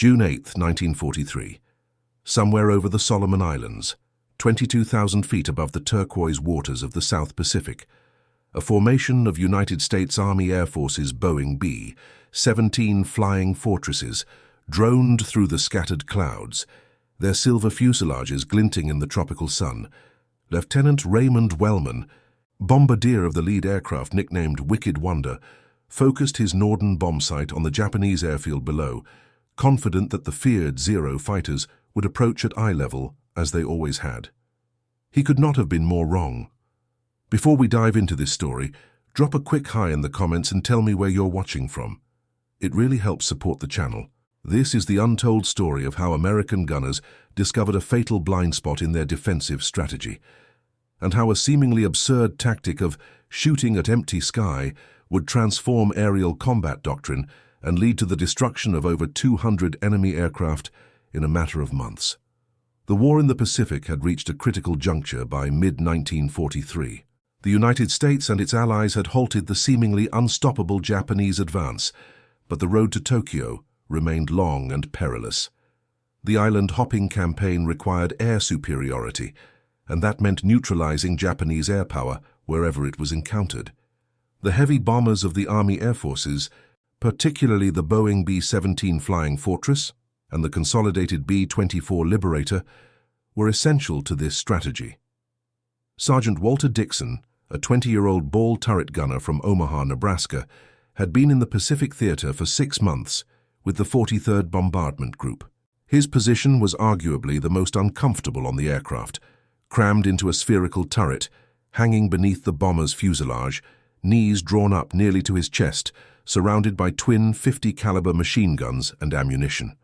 June 8, 1943. Somewhere over the Solomon Islands, 22,000 feet above the turquoise waters of the South Pacific, a formation of United States Army Air Force's Boeing B-17 flying fortresses droned through the scattered clouds, their silver fuselages glinting in the tropical sun. Lieutenant Raymond Wellman, bombardier of the lead aircraft nicknamed Wicked Wonder, focused his Norden bomb sight on the Japanese airfield below, confident that the feared Zero fighters would approach at eye level, as they always had. He could not have been more wrong. Before we dive into this story, drop a quick hi in the comments and tell me where you're watching from. It really helps support the channel. This is the untold story of how American gunners discovered a fatal blind spot in their defensive strategy, and how a seemingly absurd tactic of shooting at empty sky would transform aerial combat doctrine and lead to the destruction of over 200 enemy aircraft in a matter of months. The war in the Pacific had reached a critical juncture by mid-1943. The United States and its allies had halted the seemingly unstoppable Japanese advance, but the road to Tokyo remained long and perilous. The island-hopping campaign required air superiority, and that meant neutralizing Japanese air power wherever it was encountered. The heavy bombers of the Army Air Forces, particularly the Boeing B-17 Flying Fortress and the consolidated B-24 Liberator, were essential to this strategy. Sergeant Walter Dixon, a 20-year-old ball turret gunner from Omaha, Nebraska, had been in the Pacific Theater for 6 months with the 43rd Bombardment Group. His position was arguably the most uncomfortable on the aircraft, crammed into a spherical turret, hanging beneath the bomber's fuselage, knees drawn up nearly to his chest, surrounded by twin 50-caliber machine guns and ammunition.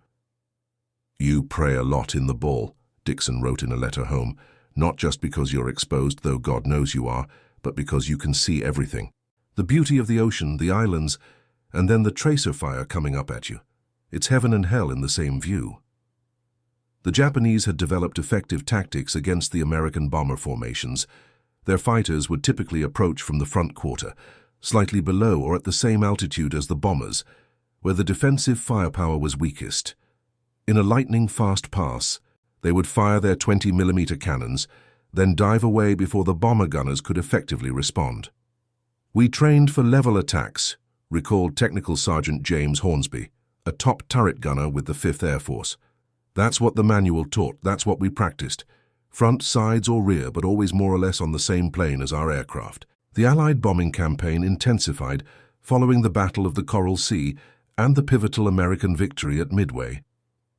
"You pray a lot in the ball," Dixon wrote in a letter home, "not just because you're exposed, though God knows you are, but because you can see everything. The beauty of the ocean, the islands, and then the tracer fire coming up at you. It's heaven and hell in the same view." The Japanese had developed effective tactics against the American bomber formations. Their fighters would typically approach from the front quarter, slightly below or at the same altitude as the bombers, where the defensive firepower was weakest. In a lightning-fast pass, they would fire their 20mm cannons, then dive away before the bomber gunners could effectively respond. "We trained for level attacks," recalled Technical Sergeant James Hornsby, a top turret gunner with the 5th Air Force. "That's what the manual taught, that's what we practiced. Front, sides or rear, but always more or less on the same plane as our aircraft." The Allied bombing campaign intensified following the Battle of the Coral Sea and the pivotal American victory at Midway.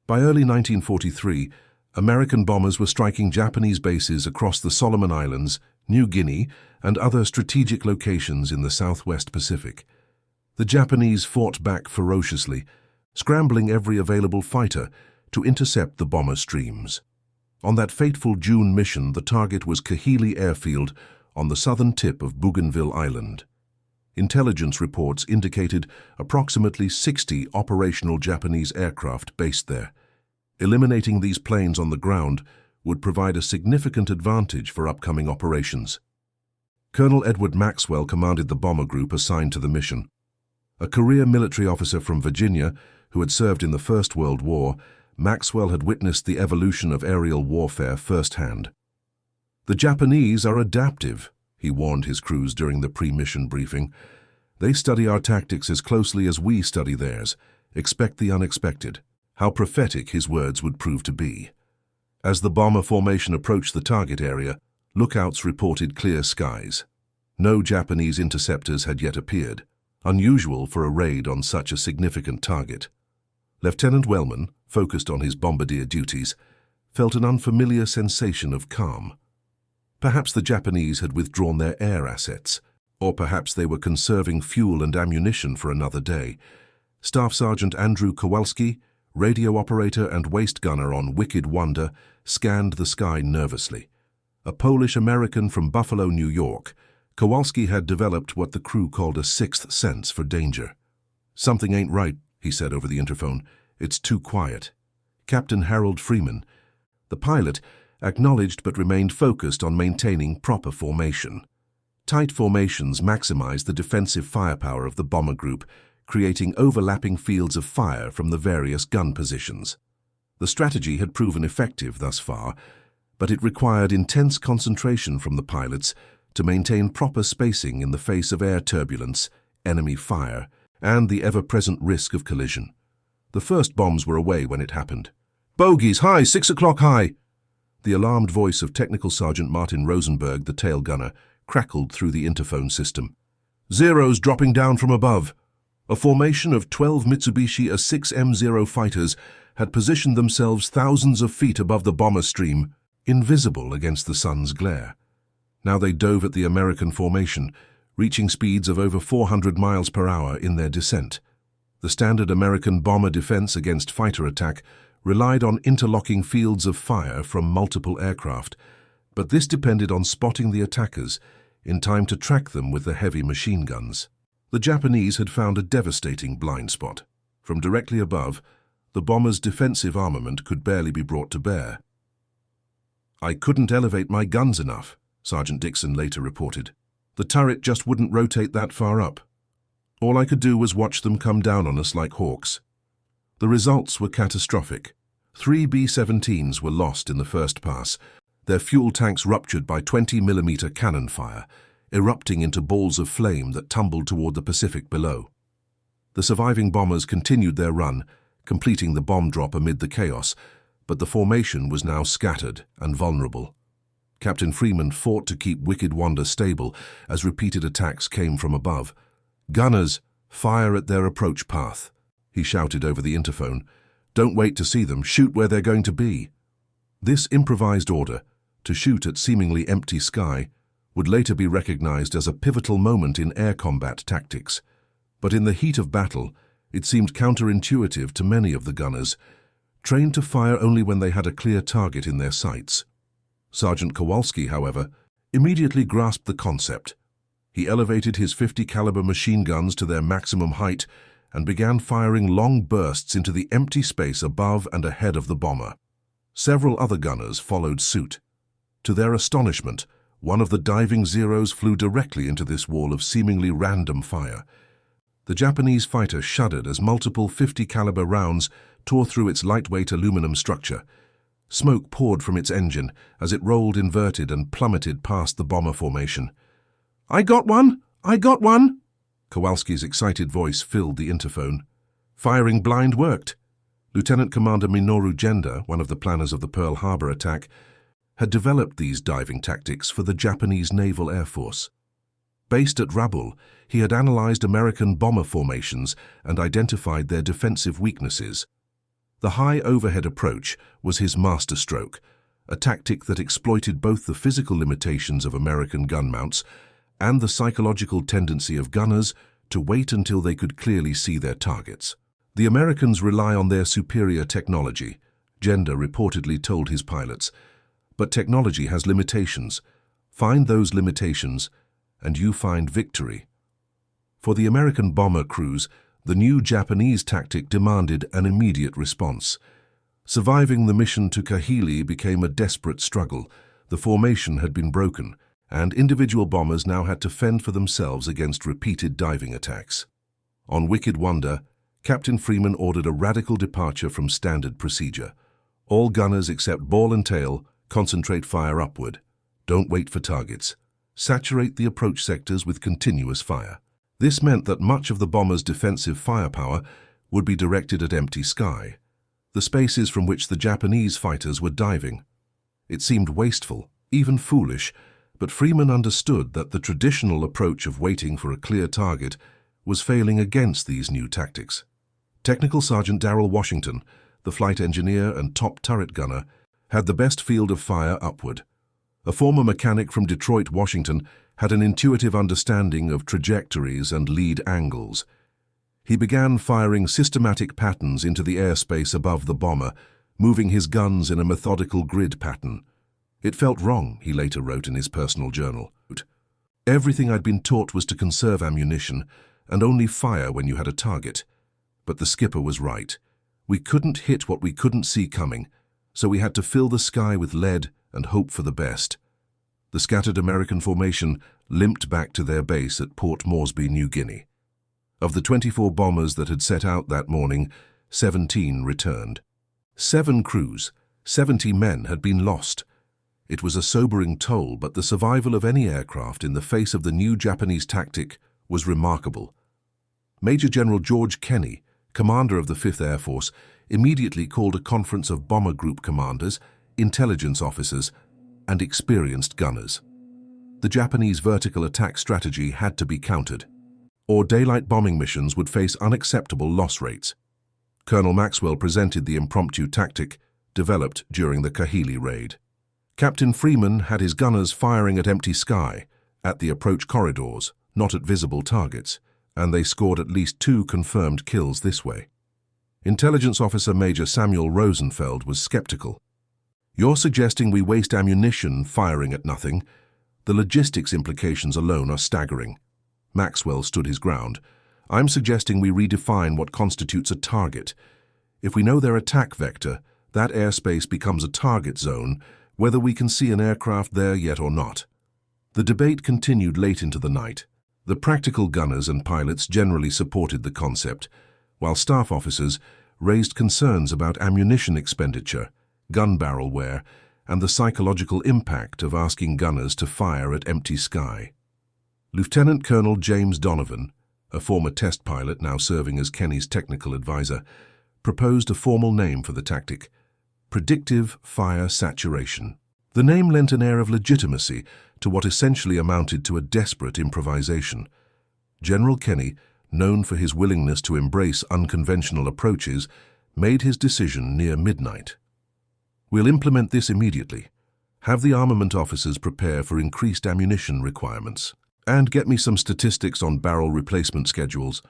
By early 1943, American bombers were striking Japanese bases across the Solomon Islands, New Guinea, and other strategic locations in the Southwest Pacific. The Japanese fought back ferociously, scrambling every available fighter to intercept the bomber streams. On that fateful June mission, the target was Kahili Airfield on the southern tip of Bougainville Island. Intelligence reports indicated approximately 60 operational Japanese aircraft based there. Eliminating these planes on the ground would provide a significant advantage for upcoming operations. Colonel Edward Maxwell commanded the bomber group assigned to the mission. A career military officer from Virginia who had served in the First World War, Maxwell had witnessed the evolution of aerial warfare firsthand. "The Japanese are adaptive," he warned his crews during the pre-mission briefing. "They study our tactics as closely as we study theirs. Expect the unexpected." How prophetic his words would prove to be. As the bomber formation approached the target area, lookouts reported clear skies. No Japanese interceptors had yet appeared, unusual for a raid on such a significant target. Lieutenant Wellman, focused on his bombardier duties, felt an unfamiliar sensation of calm. Perhaps the Japanese had withdrawn their air assets, or perhaps they were conserving fuel and ammunition for another day. Staff Sergeant Andrew Kowalski, radio operator and waist gunner on Wicked Wonder, scanned the sky nervously. A Polish-American from Buffalo, New York, Kowalski had developed what the crew called a sixth sense for danger. "Something ain't right," he said over the interphone. "It's too quiet." Captain Harold Freeman, the pilot, acknowledged but remained focused on maintaining proper formation. Tight formations maximized the defensive firepower of the bomber group, creating overlapping fields of fire from the various gun positions. The strategy had proven effective thus far, but it required intense concentration from the pilots to maintain proper spacing in the face of air turbulence, enemy fire, and the ever-present risk of collision. The first bombs were away when it happened. "Bogies, high, 6 o'clock high!" The alarmed voice of Technical Sergeant Martin Rosenberg, the tail gunner, crackled through the interphone system. "Zeros dropping down from above." A formation of 12 Mitsubishi A6M0 fighters had positioned themselves thousands of feet above the bomber stream, invisible against the sun's glare. Now they dove at the American formation, reaching speeds of over 400 miles per hour in their descent. The standard American bomber defense against fighter attack relied on interlocking fields of fire from multiple aircraft, but this depended on spotting the attackers in time to track them with the heavy machine guns. The Japanese had found a devastating blind spot. From directly above, the bomber's defensive armament could barely be brought to bear. "I couldn't elevate my guns enough," Sergeant Dixon later reported. "The turret just wouldn't rotate that far up. All I could do was watch them come down on us like hawks." The results were catastrophic. 3 B-17s were lost in the first pass, their fuel tanks ruptured by 20mm cannon fire, erupting into balls of flame that tumbled toward the Pacific below. The surviving bombers continued their run, completing the bomb drop amid the chaos, but the formation was now scattered and vulnerable. Captain Freeman fought to keep Wicked Wanda stable as repeated attacks came from above. "Gunners, fire at their approach path," he shouted over the interphone. "Don't wait to see them, shoot where they're going to be." This improvised order, to shoot at seemingly empty sky, would later be recognized as a pivotal moment in air combat tactics. But in the heat of battle, it seemed counterintuitive to many of the gunners, trained to fire only when they had a clear target in their sights. Sergeant Kowalski, however, immediately grasped the concept. He elevated his 50 caliber machine guns to their maximum height and began firing long bursts into the empty space above and ahead of the bomber. Several other gunners followed suit. To their astonishment, one of the diving Zeros flew directly into this wall of seemingly random fire. The Japanese fighter shuddered as multiple 50 caliber rounds tore through its lightweight aluminum structure. Smoke poured from its engine as it rolled inverted and plummeted past the bomber formation. "I got one! I got one!" Kowalski's excited voice filled the interphone. Firing blind worked. Lieutenant Commander Minoru Genda, one of the planners of the Pearl Harbor attack, had developed these diving tactics for the Japanese Naval Air Force. Based at Rabaul, he had analyzed American bomber formations and identified their defensive weaknesses. The high overhead approach was his masterstroke, a tactic that exploited both the physical limitations of American gun mounts and the psychological tendency of gunners to wait until they could clearly see their targets. The Americans rely on their superior technology, Genda reportedly told his pilots, but technology has limitations. Find those limitations, and you find victory. For the American bomber crews, the new Japanese tactic demanded an immediate response. Surviving the mission to Kahili became a desperate struggle. The formation had been broken, and individual bombers now had to fend for themselves against repeated diving attacks. On Wicked Wanda, Captain Freeman ordered a radical departure from standard procedure. All gunners except ball and tail concentrate fire upward. Don't wait for targets. Saturate the approach sectors with continuous fire. This meant that much of the bomber's defensive firepower would be directed at empty sky, the spaces from which the Japanese fighters were diving. It seemed wasteful, even foolish, but Freeman understood that the traditional approach of waiting for a clear target was failing against these new tactics. Technical Sergeant Darrell Washington, the flight engineer and top turret gunner, had the best field of fire upward. A former mechanic from Detroit, Washington, had an intuitive understanding of trajectories and lead angles. He began firing systematic patterns into the airspace above the bomber, moving his guns in a methodical grid pattern. It felt wrong, he later wrote in his personal journal. Everything I'd been taught was to conserve ammunition and only fire when you had a target. But the skipper was right. We couldn't hit what we couldn't see coming, so we had to fill the sky with lead and hope for the best. The scattered American formation limped back to their base at Port Moresby, New Guinea. Of the 24 bombers that had set out that morning, 17 returned. 7 crews, 70 men had been lost. It was a sobering toll, but the survival of any aircraft in the face of the new Japanese tactic was remarkable. Major General George Kenney, commander of the 5th Air Force, immediately called a conference of bomber group commanders, intelligence officers, and experienced gunners. The Japanese vertical attack strategy had to be countered, or daylight bombing missions would face unacceptable loss rates. Colonel Maxwell presented the impromptu tactic developed during the Kahili raid. Captain Freeman had his gunners firing at empty sky, at the approach corridors, not at visible targets, and they scored at least 2 confirmed kills this way. Intelligence Officer Major Samuel Rosenfeld was skeptical. "You're suggesting we waste ammunition firing at nothing? The logistics implications alone are staggering." Maxwell stood his ground. "I'm suggesting we redefine what constitutes a target. If we know their attack vector, that airspace becomes a target zone, whether we can see an aircraft there yet or not." The debate continued late into the night. The practical gunners and pilots generally supported the concept, while staff officers raised concerns about ammunition expenditure, gun barrel wear, and the psychological impact of asking gunners to fire at empty sky. Lieutenant Colonel James Donovan, a former test pilot now serving as Kenney's technical advisor, proposed a formal name for the tactic: predictive fire saturation. The name lent an air of legitimacy to what essentially amounted to a desperate improvisation. General Kenney, known for his willingness to embrace unconventional approaches, made his decision near midnight. "We'll implement this immediately. Have the armament officers prepare for increased ammunition requirements. And get me some statistics on barrel replacement schedules.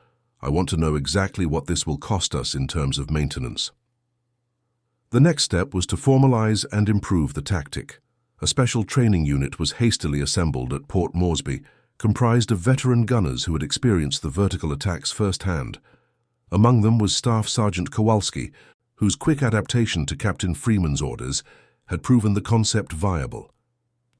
I want to know exactly what this will cost us in terms of maintenance." The next step was to formalize and improve the tactic. A special training unit was hastily assembled at Port Moresby, comprised of veteran gunners who had experienced the vertical attacks firsthand. Among them was Staff Sergeant Kowalski, whose quick adaptation to Captain Freeman's orders had proven the concept viable.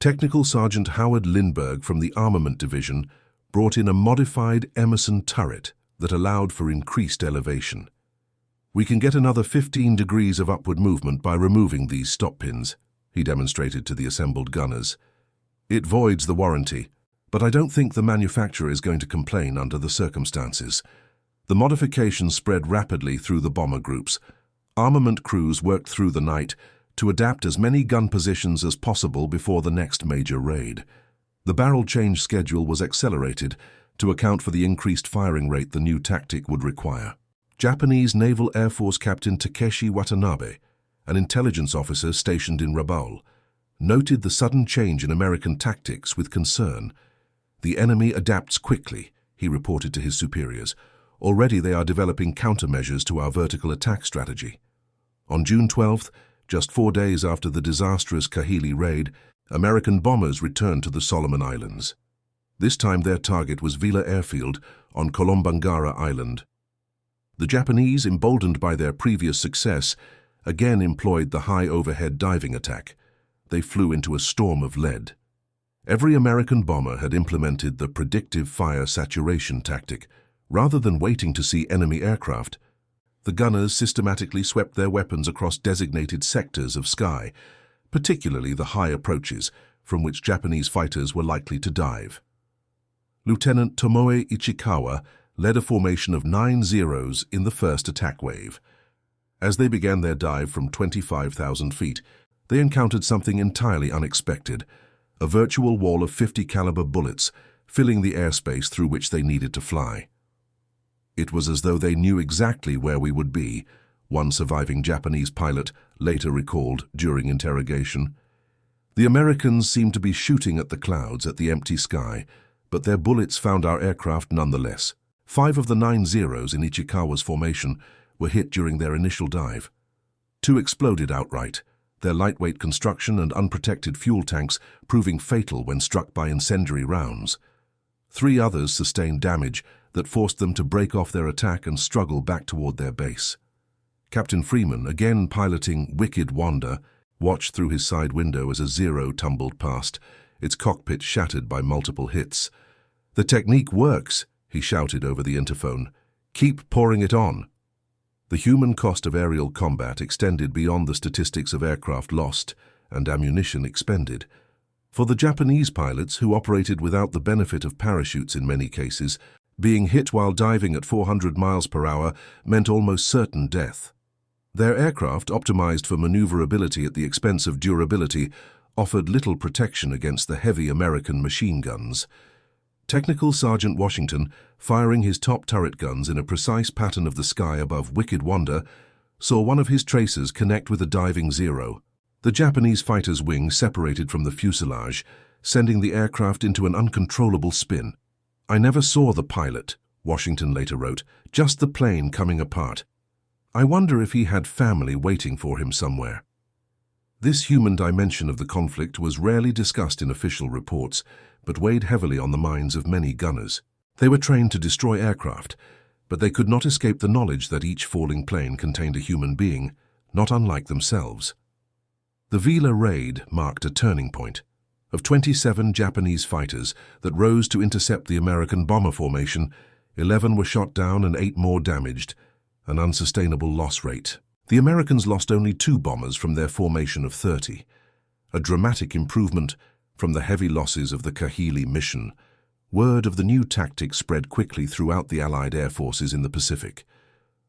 Technical Sergeant Howard Lindbergh from the Armament Division brought in a modified Emerson turret that allowed for increased elevation. "We can get another 15 degrees of upward movement by removing these stop pins," he demonstrated to the assembled gunners. "It voids the warranty, but I don't think the manufacturer is going to complain under the circumstances." The modifications spread rapidly through the bomber groups. Armament crews worked through the night to adapt as many gun positions as possible before the next major raid. The barrel change schedule was accelerated to account for the increased firing rate the new tactic would require. Japanese Naval Air Force Captain Takeshi Watanabe, an intelligence officer stationed in Rabaul, noted the sudden change in American tactics with concern. "The enemy adapts quickly," he reported to his superiors. "Already they are developing countermeasures to our vertical attack strategy." On June 12th, just 4 days after the disastrous Kahili raid, American bombers returned to the Solomon Islands. This time their target was Vila Airfield on Kolombangara Island. The Japanese, emboldened by their previous success, again employed the high overhead diving attack. They flew into a storm of lead. Every American bomber had implemented the predictive fire saturation tactic. Rather than waiting to see enemy aircraft, the gunners systematically swept their weapons across designated sectors of sky, particularly the high approaches from which Japanese fighters were likely to dive. Lieutenant Tomoe Ichikawa led a formation of 9 Zeros in the first attack wave. As they began their dive from 25,000 feet, they encountered something entirely unexpected: a virtual wall of 50 caliber bullets filling the airspace through which they needed to fly. "It was as though they knew exactly where we would be," one surviving Japanese pilot later recalled during interrogation. "The Americans seemed to be shooting at the clouds at the empty sky, but their bullets found our aircraft nonetheless." 5 of the 9 Zeros in Ichikawa's formation were hit during their initial dive. 2 exploded outright, their lightweight construction and unprotected fuel tanks proving fatal when struck by incendiary rounds. 3 others sustained damage that forced them to break off their attack and struggle back toward their base. Captain Freeman, again piloting Wicked Wanda, watched through his side window as a Zero tumbled past, its cockpit shattered by multiple hits. "The technique works," he shouted over the interphone. "Keep pouring it on." The human cost of aerial combat extended beyond the statistics of aircraft lost and ammunition expended. For the Japanese pilots, who operated without the benefit of parachutes in many cases, being hit while diving at 400 miles per hour meant almost certain death. Their aircraft, optimized for maneuverability at the expense of durability, offered little protection against the heavy American machine guns. Technical Sergeant Washington, firing his top turret guns in a precise pattern of the sky above Wicked Wanda, saw one of his tracers connect with a diving Zero. The Japanese fighter's wing separated from the fuselage, sending the aircraft into an uncontrollable spin. "I never saw the pilot," Washington later wrote, "just the plane coming apart. I wonder if he had family waiting for him somewhere." This human dimension of the conflict was rarely discussed in official reports, but weighed heavily on the minds of many gunners. They were trained to destroy aircraft, but they could not escape the knowledge that each falling plane contained a human being, not unlike themselves. The Vila raid marked a turning point. Of 27 Japanese fighters that rose to intercept the American bomber formation, 11 were shot down and 8 more damaged, an unsustainable loss rate. The Americans lost only 2 bombers from their formation of 30, a dramatic improvement from the heavy losses of the Kahili mission. Word of the new tactic spread quickly throughout the Allied air forces in the Pacific.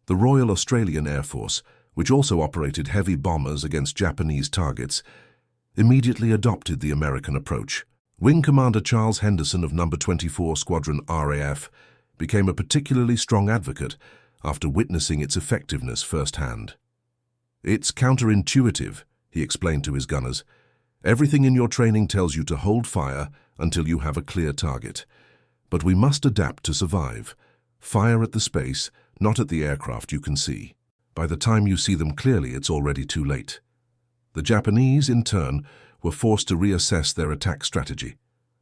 The Royal Australian Air Force, which also operated heavy bombers against Japanese targets, immediately adopted the American approach. Wing Commander Charles Henderson of No. 24 Squadron RAF became a particularly strong advocate after witnessing its effectiveness firsthand. "It's counterintuitive," he explained to his gunners. "Everything in your training tells you to hold fire until you have a clear target. But we must adapt to survive. Fire at the space, not at the aircraft you can see. By the time you see them clearly, it's already too late." The Japanese, in turn, were forced to reassess their attack strategy.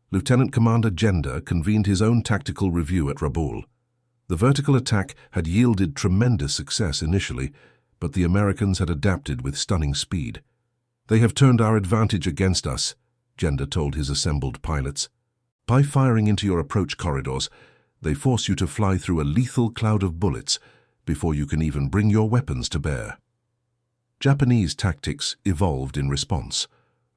Lieutenant Commander Genda convened his own tactical review at Rabaul. The vertical attack had yielded tremendous success initially, but the Americans had adapted with stunning speed. "They have turned our advantage against us," Genda told his assembled pilots. "By firing into your approach corridors, they force you to fly through a lethal cloud of bullets before you can even bring your weapons to bear." Japanese tactics evolved in response.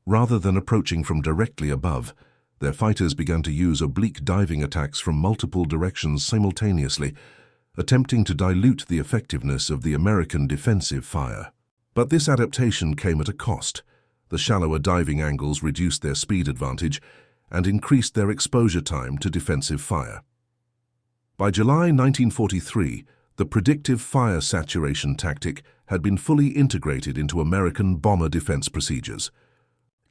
Rather than approaching from directly above, their fighters began to use oblique diving attacks from multiple directions simultaneously, attempting to dilute the effectiveness of the American defensive fire. But this adaptation came at a cost. The shallower diving angles reduced their speed advantage and increased their exposure time to defensive fire. By July 1943, the predictive fire saturation tactic had been fully integrated into American bomber defense procedures.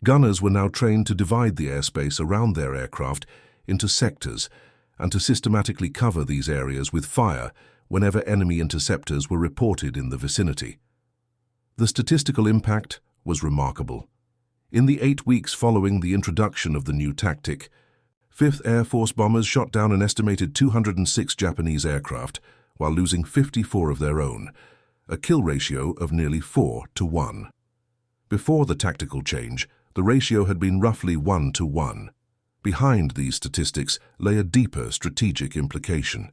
Gunners were now trained to divide the airspace around their aircraft into sectors and to systematically cover these areas with fire whenever enemy interceptors were reported in the vicinity. The statistical impact was remarkable. In the 8 weeks following the introduction of the new tactic, 5th Air Force bombers shot down an estimated 206 Japanese aircraft while losing 54 of their own, a kill ratio of nearly 4-to-1. Before the tactical change, the ratio had been roughly 1-to-1. Behind these statistics lay a deeper strategic implication.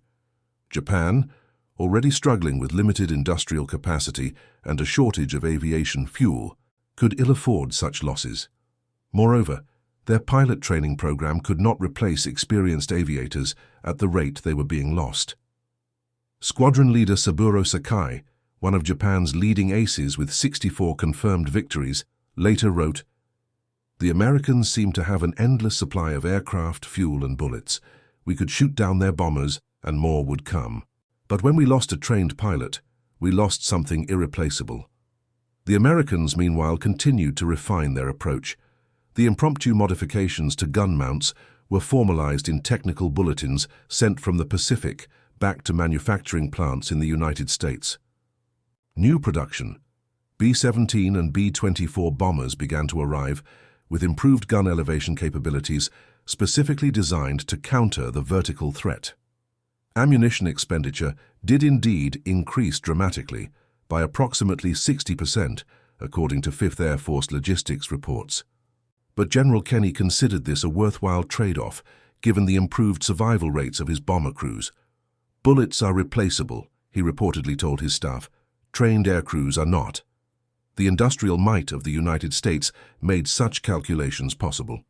Japan, already struggling with limited industrial capacity and a shortage of aviation fuel, could ill afford such losses. Moreover, their pilot training program could not replace experienced aviators at the rate they were being lost. Squadron leader Saburo Sakai, one of Japan's leading aces with 64 confirmed victories, later wrote, "The Americans seemed to have an endless supply of aircraft, fuel and bullets. We could shoot down their bombers and more would come. But when we lost a trained pilot, we lost something irreplaceable." The Americans, meanwhile, continued to refine their approach. The impromptu modifications to gun mounts were formalized in technical bulletins sent from the Pacific back to manufacturing plants in the United States. New production, B-17 and B-24 bombers began to arrive with improved gun elevation capabilities specifically designed to counter the vertical threat. Ammunition expenditure did indeed increase dramatically by approximately 60%, according to 5th Air Force logistics reports. But General Kenny considered this a worthwhile trade-off, given the improved survival rates of his bomber crews. "Bullets are replaceable," he reportedly told his staff. "Trained air crews are not." The industrial might of the United States made such calculations possible.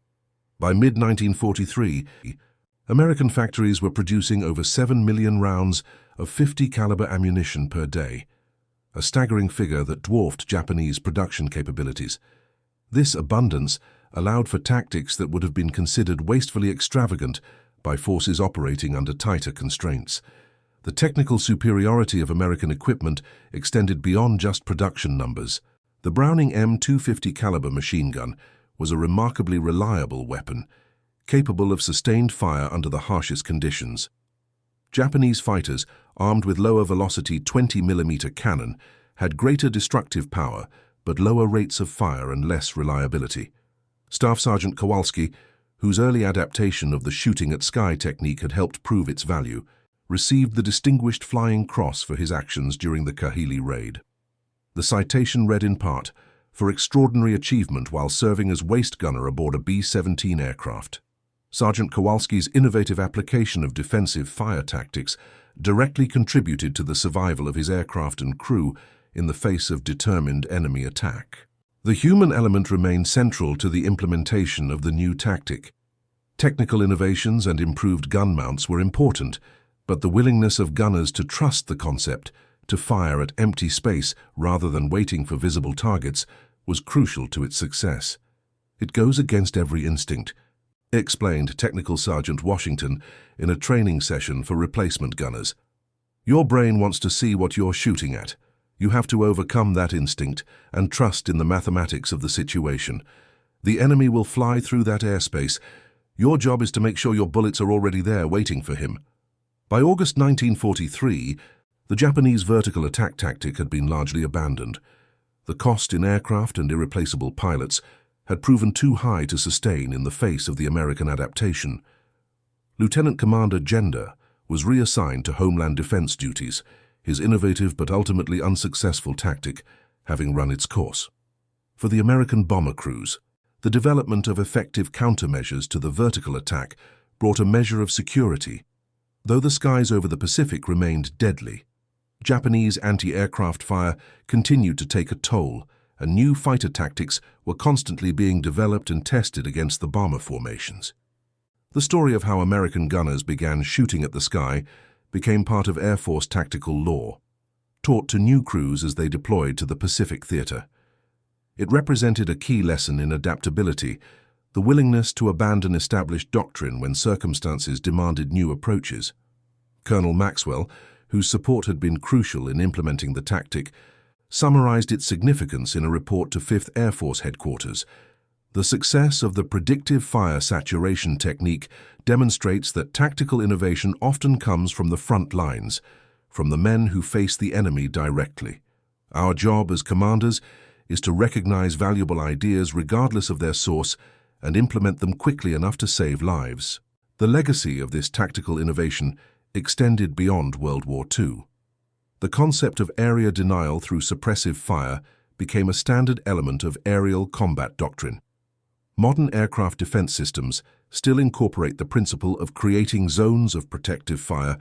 By mid-1943, American factories were producing over 7 million rounds of .50 caliber ammunition per day, a staggering figure that dwarfed Japanese production capabilities. This abundance allowed for tactics that would have been considered wastefully extravagant by forces operating under tighter constraints. The technical superiority of American equipment extended beyond just production numbers. The Browning M250 caliber machine gun was a remarkably reliable weapon, capable of sustained fire under the harshest conditions. Japanese fighters, armed with lower velocity 20mm cannon, had greater destructive power but lower rates of fire and less reliability. Staff Sergeant Kowalski, whose early adaptation of the shooting at sky technique had helped prove its value, received the Distinguished Flying Cross for his actions during the Kahili raid. The citation read in part, "for extraordinary achievement while serving as waist gunner aboard a B-17 aircraft." Sergeant Kowalski's innovative application of defensive fire tactics directly contributed to the survival of his aircraft and crew in the face of determined enemy attack. The human element remained central to the implementation of the new tactic. Technical innovations and improved gun mounts were important, but the willingness of gunners to trust the concept, to fire at empty space rather than waiting for visible targets, was crucial to its success. "It goes against every instinct," explained Technical Sergeant Washington in a training session for replacement gunners. "Your brain wants to see what you're shooting at. You have to overcome that instinct and trust in the mathematics of the situation. The enemy will fly through that airspace. Your job is to make sure your bullets are already there waiting for him." By August 1943, the Japanese vertical attack tactic had been largely abandoned. The cost in aircraft and irreplaceable pilots had proven too high to sustain in the face of the American adaptation. Lieutenant Commander Gender was reassigned to Homeland Defense duties, his innovative but ultimately unsuccessful tactic having run its course. For the American bomber crews, the development of effective countermeasures to the vertical attack brought a measure of security. Though the skies over the Pacific remained deadly, Japanese anti-aircraft fire continued to take a toll, and new fighter tactics were constantly being developed and tested against the bomber formations. The story of how American gunners began shooting at the sky became part of Air Force tactical lore, taught to new crews as they deployed to the Pacific theater. It represented a key lesson in adaptability, the willingness to abandon established doctrine when circumstances demanded new approaches. Colonel Maxwell, whose support had been crucial in implementing the tactic, summarized its significance in a report to 5th Air Force Headquarters. "The success of the predictive fire saturation technique demonstrates that tactical innovation often comes from the front lines, from the men who face the enemy directly. Our job as commanders is to recognize valuable ideas regardless of their source and implement them quickly enough to save lives." The legacy of this tactical innovation extended beyond World War II. The concept of area denial through suppressive fire became a standard element of aerial combat doctrine. Modern aircraft defense systems still incorporate the principle of creating zones of protective fire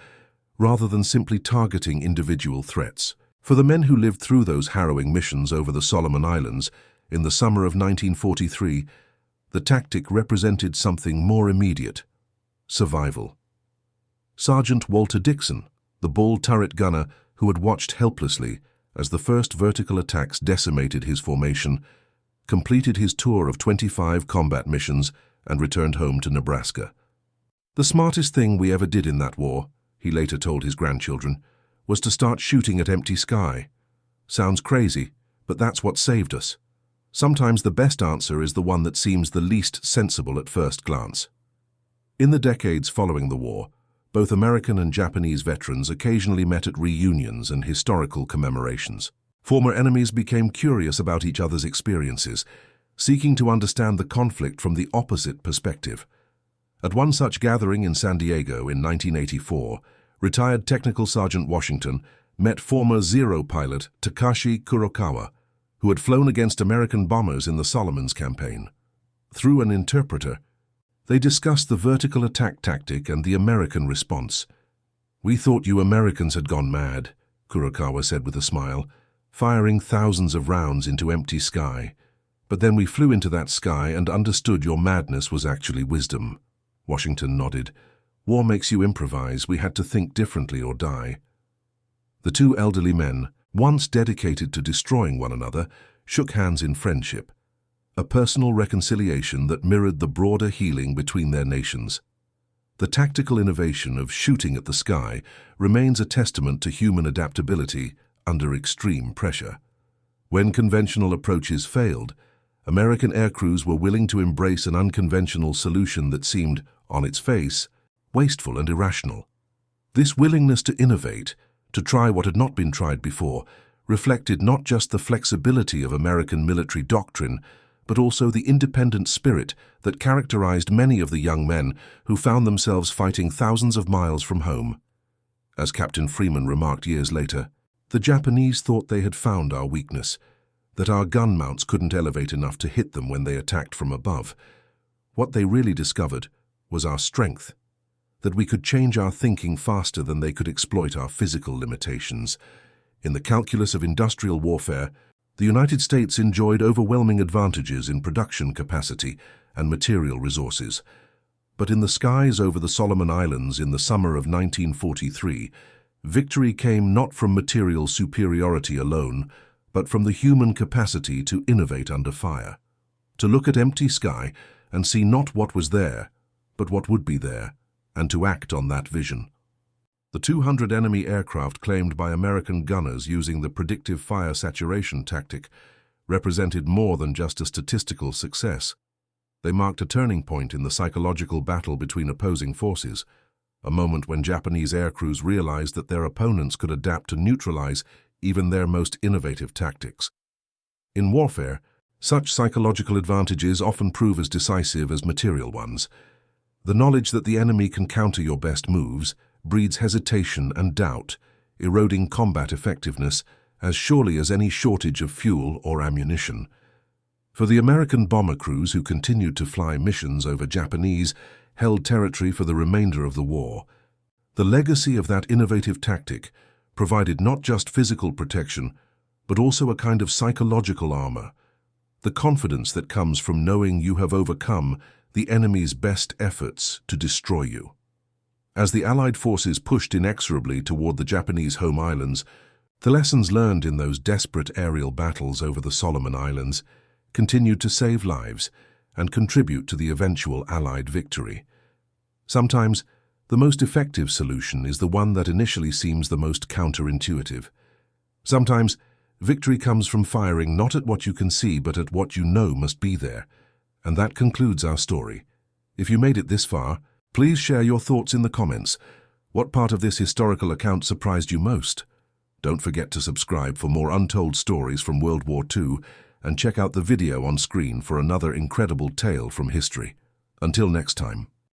rather than simply targeting individual threats. For the men who lived through those harrowing missions over the Solomon Islands in the summer of 1943, the tactic represented something more immediate: survival. Sergeant Walter Dixon, the ball turret gunner who had watched helplessly as the first vertical attacks decimated his formation, completed his tour of 25 combat missions and returned home to Nebraska. "The smartest thing we ever did in that war," he later told his grandchildren, "was to start shooting at empty sky. Sounds crazy, but that's what saved us. Sometimes the best answer is the one that seems the least sensible at first glance." In the decades following the war, both American and Japanese veterans occasionally met at reunions and historical commemorations. Former enemies became curious about each other's experiences, seeking to understand the conflict from the opposite perspective. At one such gathering in San Diego in 1984, retired Technical Sergeant Washington met former Zero pilot Takashi Kurokawa, who had flown against American bombers in the Solomons campaign. Through an interpreter, They discussed the vertical attack tactic and the American response. "We thought you Americans had gone mad," Kurokawa said with a smile, "firing thousands of rounds into empty sky. But then we flew into that sky and understood your madness was actually wisdom." Washington nodded. "War makes you improvise. We had to think differently or die." The two elderly men, once dedicated to destroying one another, shook hands in friendship, a personal reconciliation that mirrored the broader healing between their nations. The tactical innovation of shooting at the sky remains a testament to human adaptability under extreme pressure. When conventional approaches failed, American aircrews were willing to embrace an unconventional solution that seemed, on its face, wasteful and irrational. This willingness to innovate, to try what had not been tried before, reflected not just the flexibility of American military doctrine, but also the independent spirit that characterized many of the young men who found themselves fighting thousands of miles from home. As Captain Freeman remarked years later, "The Japanese thought they had found our weakness, that our gun mounts couldn't elevate enough to hit them when they attacked from above. What they really discovered was our strength, that we could change our thinking faster than they could exploit our physical limitations. In the calculus of industrial warfare, the United States enjoyed overwhelming advantages in production capacity and material resources. But in the skies over the Solomon Islands in the summer of 1943, victory came not from material superiority alone, but from the human capacity to innovate under fire, to look at empty sky and see not what was there, but what would be there, and to act on that vision." The 200 enemy aircraft claimed by American gunners using the predictive fire saturation tactic represented more than just a statistical success. They marked a turning point in the psychological battle between opposing forces, a moment when Japanese aircrews realized that their opponents could adapt to neutralize even their most innovative tactics. In warfare, such psychological advantages often prove as decisive as material ones. The knowledge that the enemy can counter your best moves breeds hesitation and doubt, eroding combat effectiveness as surely as any shortage of fuel or ammunition. For the American bomber crews who continued to fly missions over Japanese held territory for the remainder of the war, the legacy of that innovative tactic provided not just physical protection, but also a kind of psychological armor, the confidence that comes from knowing you have overcome the enemy's best efforts to destroy you. As the Allied forces pushed inexorably toward the Japanese home islands, the lessons learned in those desperate aerial battles over the Solomon Islands continued to save lives and contribute to the eventual Allied victory. Sometimes, the most effective solution is the one that initially seems the most counterintuitive. Sometimes, victory comes from firing not at what you can see but at what you know must be there. And that concludes our story. If you made it this far, please share your thoughts in the comments. What part of this historical account surprised you most? Don't forget to subscribe for more untold stories from World War II and check out the video on screen for another incredible tale from history. Until next time.